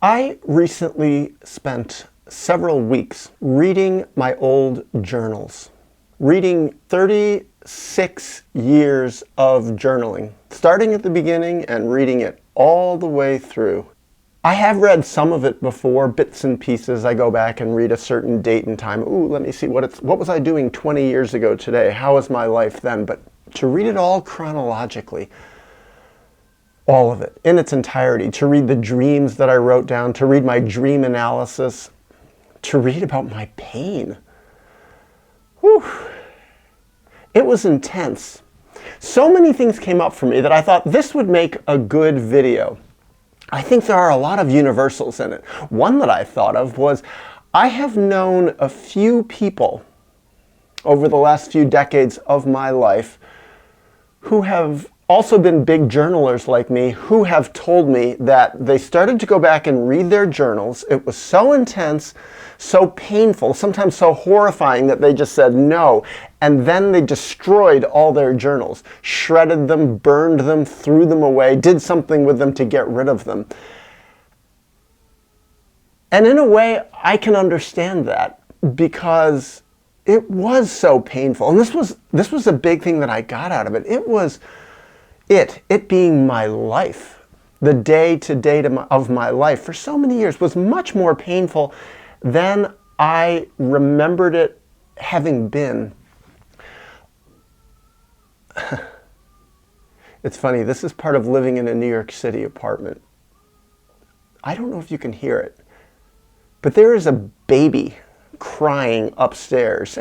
I recently spent several weeks reading my old journals, reading 36 years of journaling, starting at the beginning and reading it all the way through. I have read some of it before, bits and pieces. I go back and read a certain date and time. Ooh, let me see, what was I doing 20 years ago today? How was my life then? But to read it all chronologically, all of it in its entirety, to read the dreams that I wrote down, to read my dream analysis, to read about my pain. Whew. It was intense. So many things came up for me that I thought this would make a good video. I think there are a lot of universals in it. One that I thought of was, I have known a few people over the last few decades of my life who have also been big journalers like me, who have told me that they started to go back and read their journals. It was so intense, so painful, sometimes so horrifying that they just said no. And then they destroyed all their journals, shredded them, burned them, threw them away, did something with them to get rid of them. And in a way, I can understand that because it was so painful. And this was a big thing that I got out of it. It being my life, the day-to-day of my life for so many years was much more painful than I remembered it having been. It's funny, this is part of living in a New York City apartment. I don't know if you can hear it, but there is a baby crying upstairs.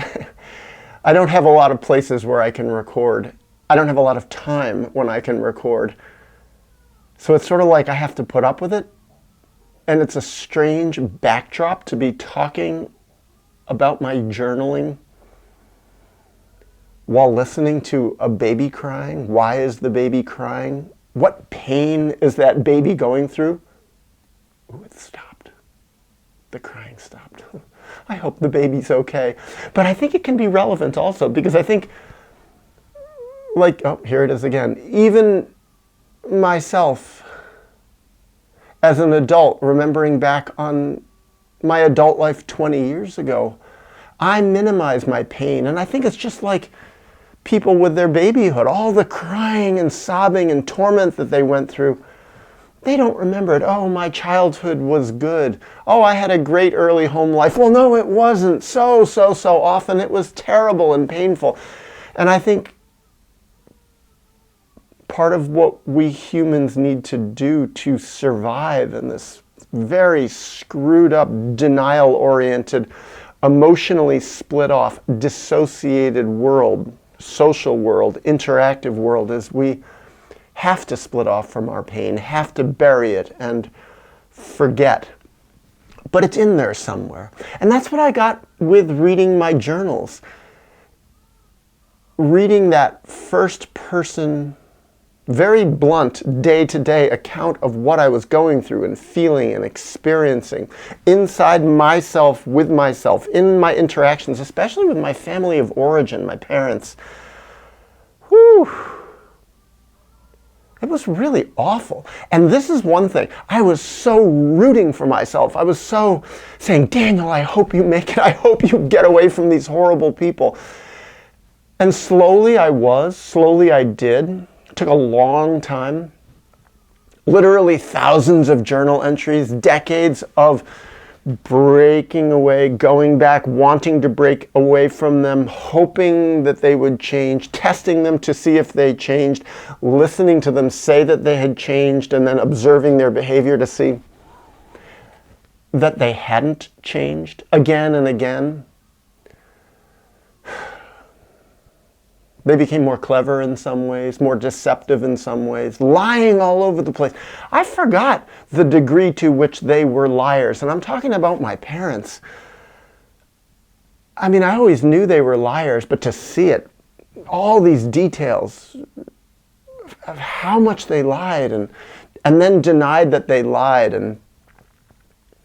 I don't have a lot of places where I can record. I don't have a lot of time when I can record. So it's sort of like I have to put up with it. And it's a strange backdrop to be talking about my journaling while listening to a baby crying. Why is the baby crying? What pain is that baby going through? Ooh, it stopped. The crying stopped. I hope the baby's okay. But I think it can be relevant also because I think, like, oh, here it is again. Even myself, as an adult, remembering back on my adult life 20 years ago, I minimize my pain. And I think it's just like people with their babyhood, all the crying and sobbing and torment that they went through. They don't remember it. Oh, my childhood was good. Oh, I had a great early home life. Well, no, it wasn't. So often it was terrible and painful. And I think part of what we humans need to do to survive in this very screwed up, denial-oriented, emotionally split off, dissociated world, social world, interactive world is we have to split off from our pain, have to bury it and forget. But it's in there somewhere. And that's what I got with reading my journals. Reading that first person, very blunt, day-to-day account of what I was going through and feeling and experiencing inside myself, with myself, in my interactions, especially with my family of origin, my parents. Whew. It was really awful. And this is one thing. I was so rooting for myself. I was so saying, Daniel, I hope you make it. I hope you get away from these horrible people. And slowly I did. It took a long time. Literally thousands of journal entries, decades of breaking away, going back, wanting to break away from them, hoping that they would change, testing them to see if they changed, listening to them say that they had changed, and then observing their behavior to see that they hadn't changed again and again. They became more clever in some ways, more deceptive in some ways, lying all over the place. I forgot the degree to which they were liars. And I'm talking about my parents. I mean, I always knew they were liars, but to see it, all these details of how much they lied and then denied that they lied. And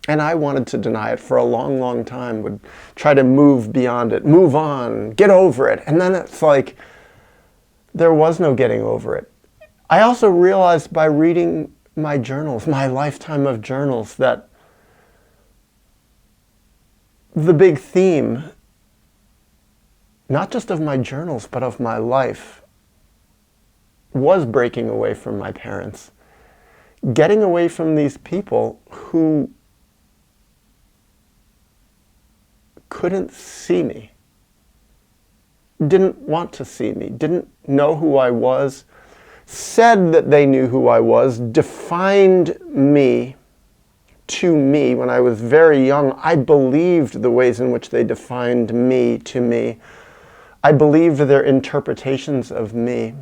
I wanted to deny it for a long, long time, would try to move beyond it, move on, get over it. And then it's like, there was no getting over it. I also realized by reading my journals, my lifetime of journals, that the big theme, not just of my journals, but of my life, was breaking away from my parents. Getting away from these people who couldn't see me, didn't want to see me, didn't know who I was, said that they knew who I was, defined me to me when I was very young. I believed the ways in which they defined me to me. I believed their interpretations of me.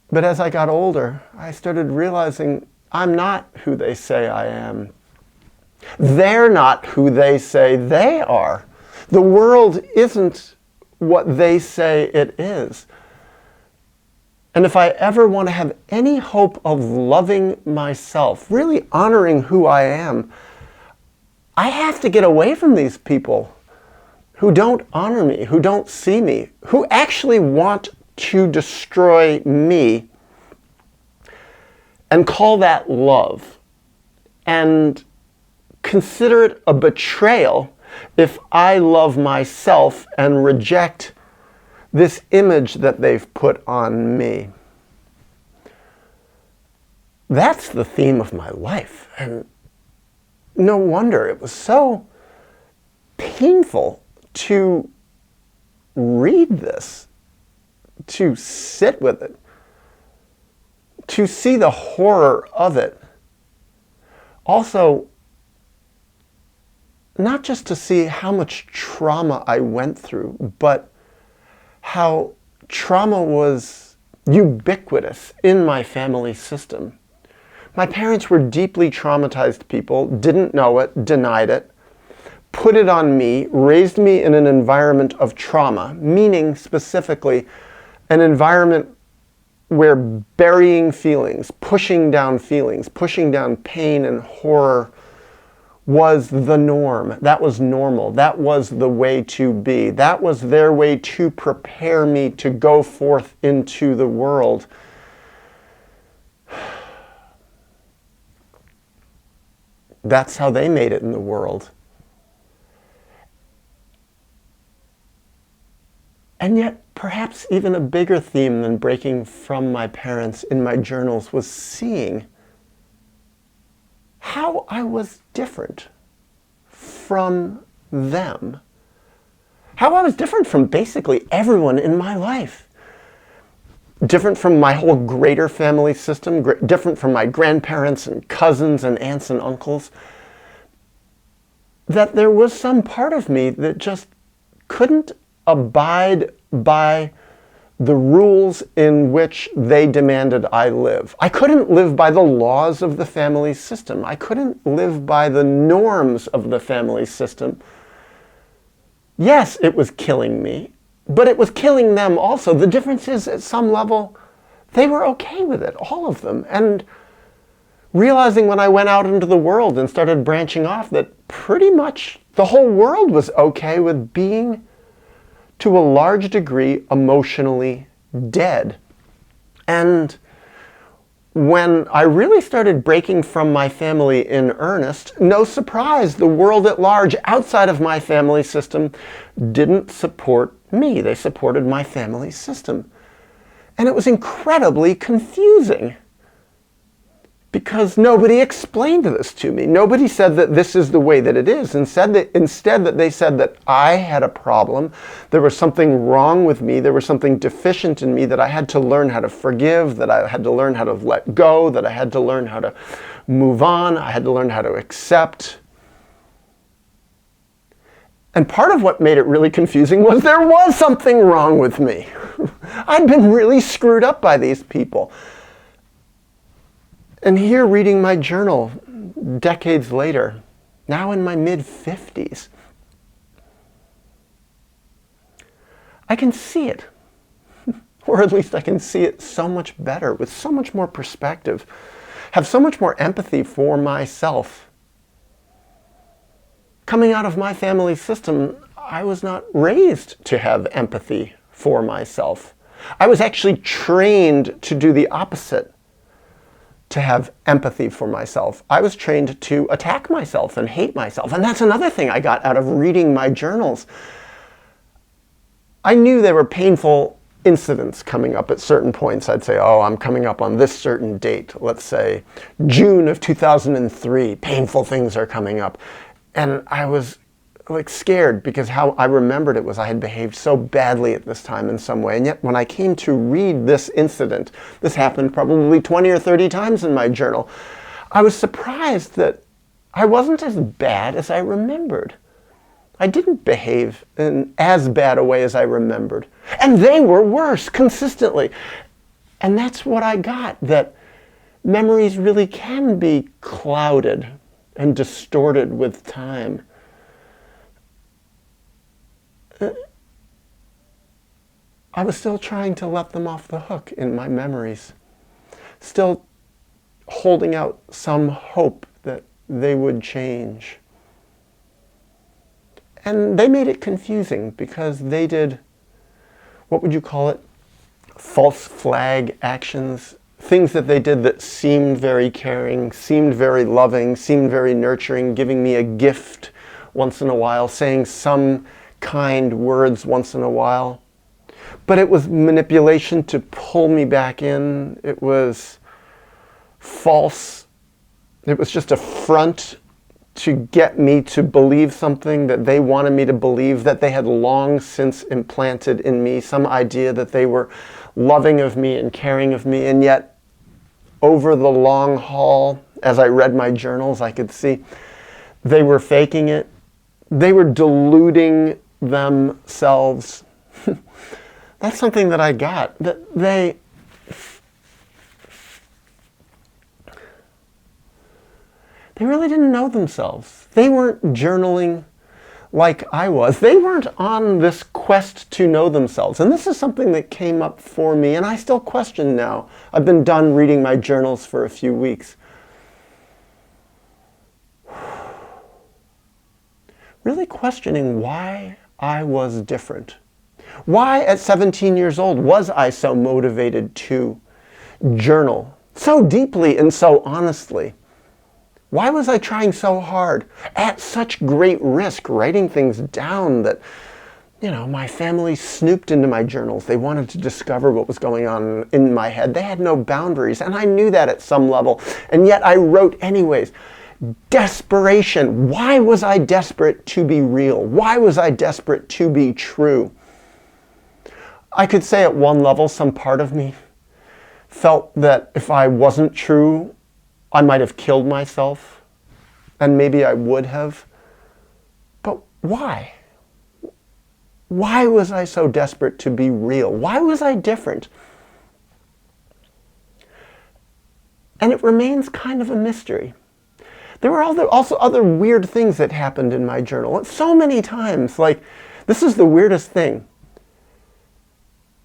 But as I got older, I started realizing I'm not who they say I am. They're not who they say they are. The world isn't what they say it is. And if I ever want to have any hope of loving myself, really honoring who I am, I have to get away from these people who don't honor me, who don't see me, who actually want to destroy me, and call that love, and consider it a betrayal if I love myself and reject this image that they've put on me. That's the theme of my life. And no wonder it was so painful to read this, to sit with it, to see the horror of it. Also, not just to see how much trauma I went through, but how trauma was ubiquitous in my family system. My parents were deeply traumatized people, didn't know it, denied it, put it on me, raised me in an environment of trauma, meaning specifically an environment where burying feelings, pushing down pain and horror was the norm. That was normal. That was the way to be. That was their way to prepare me to go forth into the world. That's how they made it in the world. And yet, perhaps even a bigger theme than breaking from my parents in my journals was seeing how I was different from them. How I was different from basically everyone in my life. Different from my whole greater family system, different from my grandparents and cousins and aunts and uncles. That there was some part of me that just couldn't abide by the rules in which they demanded I live. I couldn't live by the laws of the family system. I couldn't live by the norms of the family system. Yes, it was killing me, but it was killing them also. The difference is, at some level, they were okay with it, all of them. And realizing when I went out into the world and started branching off that pretty much the whole world was okay with being, to a large degree, emotionally dead. And when I really started breaking from my family in earnest, no surprise, the world at large, outside of my family system, didn't support me. They supported my family system. And it was incredibly confusing, because nobody explained this to me. Nobody said that this is the way that it is. Instead that they said that I had a problem, there was something wrong with me, there was something deficient in me that I had to learn how to forgive, that I had to learn how to let go, that I had to learn how to move on, I had to learn how to accept. And part of what made it really confusing was there was something wrong with me. I'd been really screwed up by these people. And here, reading my journal decades later, now in my mid-50s, I can see it. Or at least I can see it so much better, with so much more perspective, have so much more empathy for myself. Coming out of my family system, I was not raised to have empathy for myself. I was actually trained to do the opposite. to have empathy for myself. I was trained to attack myself and hate myself. And that's another thing I got out of reading my journals. I knew there were painful incidents coming up at certain points. I'd say, oh, I'm coming up on this certain date. Let's say June of 2003, painful things are coming up. And I was like scared because how I remembered it was I had behaved so badly at this time in some way. And yet when I came to read this incident, this happened probably 20 or 30 times in my journal, I was surprised that I wasn't as bad as I remembered. I didn't behave in as bad a way as I remembered. And they were worse consistently. And that's what I got, that memories really can be clouded and distorted with time. I was still trying to let them off the hook in my memories, still holding out some hope that they would change. And they made it confusing because they did, what would you call it, false flag actions, things that they did that seemed very caring, seemed very loving, seemed very nurturing, giving me a gift once in a while, saying some kind words once in a while. But it was manipulation to pull me back in. It was false. It was just a front to get me to believe something that they wanted me to believe, that they had long since implanted in me, some idea that they were loving of me and caring of me. And yet, over the long haul, as I read my journals, I could see they were faking it. They were deluding themselves. That's something that I got, that they really didn't know themselves. They weren't journaling like I was. They weren't on this quest to know themselves. And this is something that came up for me, and I still question now. I've been done reading my journals for a few weeks. Really questioning why I was different. Why at 17 years old was I so motivated to journal so deeply and so honestly? Why was I trying so hard at such great risk, writing things down that, my family snooped into my journals. They wanted to discover what was going on in my head. They had no boundaries, and I knew that at some level, and yet I wrote anyways. Desperation. Why was I desperate to be real? Why was I desperate to be true? I could say at one level, some part of me felt that if I wasn't true, I might have killed myself, and maybe I would have. But why? Why was I so desperate to be real? Why was I different? And it remains kind of a mystery. There were also other weird things that happened in my journal. So many times, this is the weirdest thing.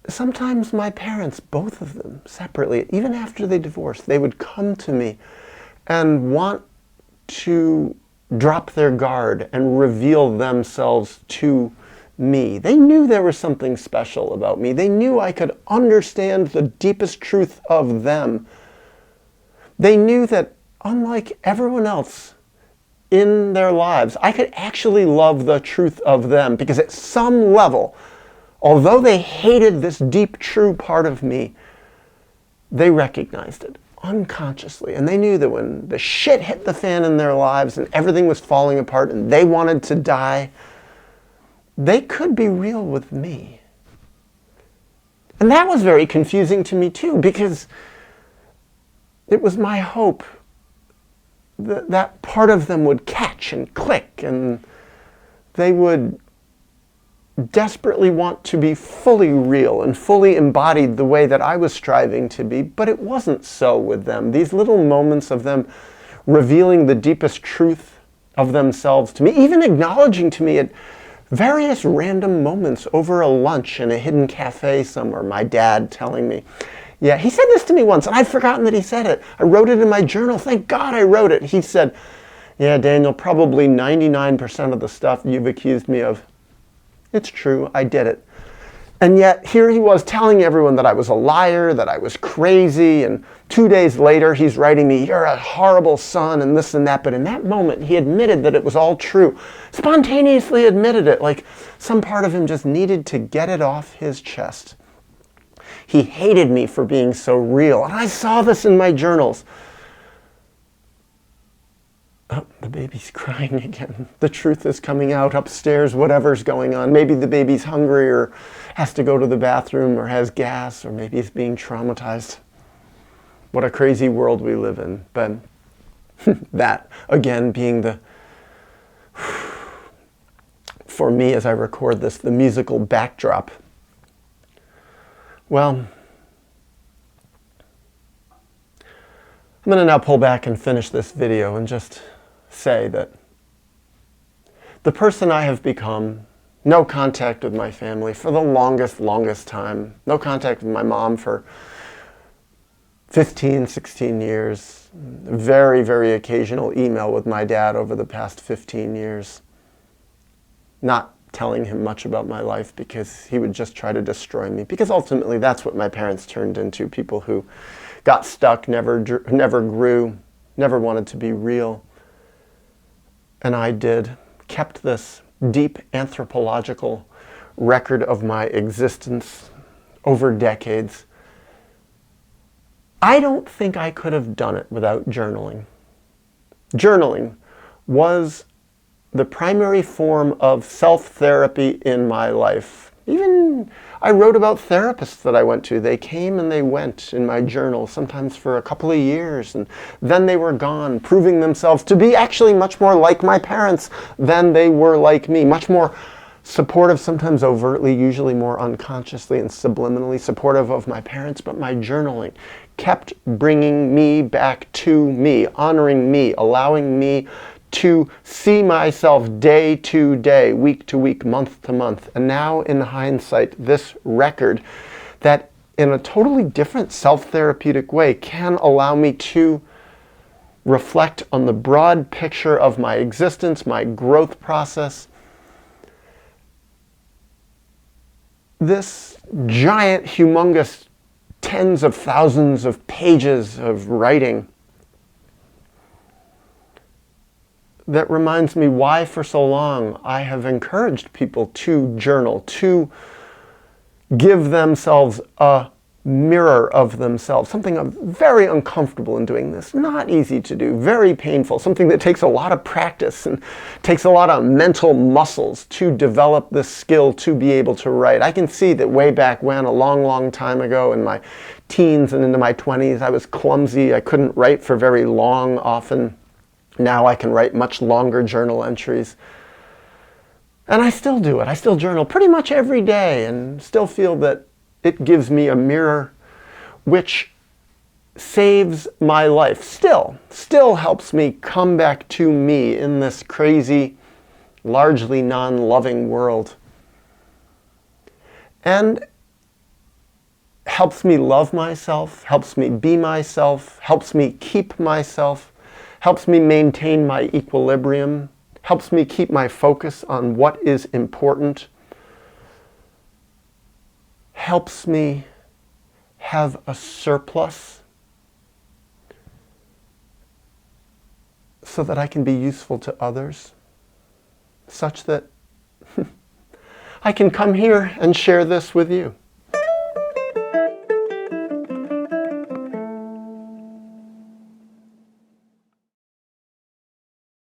Sometimes my parents, both of them, separately, even after they divorced, they would come to me and want to drop their guard and reveal themselves to me. They knew there was something special about me. They knew I could understand the deepest truth of them. They knew that, unlike everyone else in their lives, I could actually love the truth of them, because at some level, although they hated this deep, true part of me, they recognized it unconsciously. And they knew that when the shit hit the fan in their lives and everything was falling apart and they wanted to die, they could be real with me. And that was very confusing to me too, because it was my hope that that part of them would catch and click, and they would desperately want to be fully real and fully embodied the way that I was striving to be, but it wasn't so with them. These little moments of them revealing the deepest truth of themselves to me, even acknowledging to me at various random moments over a lunch in a hidden cafe somewhere, my dad telling me, yeah, he said this to me once, and I'd forgotten that he said it. I wrote it in my journal. Thank God I wrote it. He said, yeah, Daniel, probably 99% of the stuff you've accused me of, it's true, I did it. And yet here he was telling everyone that I was a liar, that I was crazy, and 2 days later he's writing me, "You're a horrible son," and this and that. But in that moment he admitted that it was all true. Spontaneously admitted it, like some part of him just needed to get it off his chest. He hated me for being so real, and I saw this in my journals. Oh, the baby's crying again. The truth is coming out upstairs, whatever's going on. Maybe the baby's hungry or has to go to the bathroom or has gas, or maybe it's being traumatized. What a crazy world we live in. But that, again, being the, for me as I record this, the musical backdrop. Well, I'm going to now pull back and finish this video and just say that the person I have become, no contact with my family for the longest time, no contact with my mom for 15, 16 years, very occasional email with my dad over the past 15 years, not telling him much about my life because he would just try to destroy me, because ultimately that's what my parents turned into, people who got stuck, never grew, never wanted to be real. And I did, kept this deep anthropological record of my existence over decades. I don't think I could have done it without journaling. Journaling was the primary form of self-therapy in my life. Even I wrote about therapists that I went to. They came and they went in my journal, sometimes for a couple of years, and then they were gone, proving themselves to be actually much more like my parents than they were like me, much more supportive, sometimes overtly, usually more unconsciously and subliminally supportive of my parents. But my journaling kept bringing me back to me, honoring me, allowing me to see myself day to day, week to week, month to month. And now in hindsight, this record that in a totally different self-therapeutic way can allow me to reflect on the broad picture of my existence, my growth process. This giant, humongous, tens of thousands of pages of writing that reminds me why for so long I have encouraged people to journal, to give themselves a mirror of themselves. Something I'm very uncomfortable in doing this. Not easy to do, very painful. Something that takes a lot of practice and takes a lot of mental muscles to develop this skill to be able to write. I can see that way back when, a long time ago in my teens and into my 20s, I was clumsy. I couldn't write for very long often. Now I can write much longer journal entries. And I still do it. I still journal pretty much every day and still feel that it gives me a mirror which saves my life. Still helps me come back to me in this crazy, largely non-loving world. And helps me love myself, helps me be myself, helps me keep myself, helps me maintain my equilibrium, helps me keep my focus on what is important, helps me have a surplus so that I can be useful to others, such that I can come here and share this with you.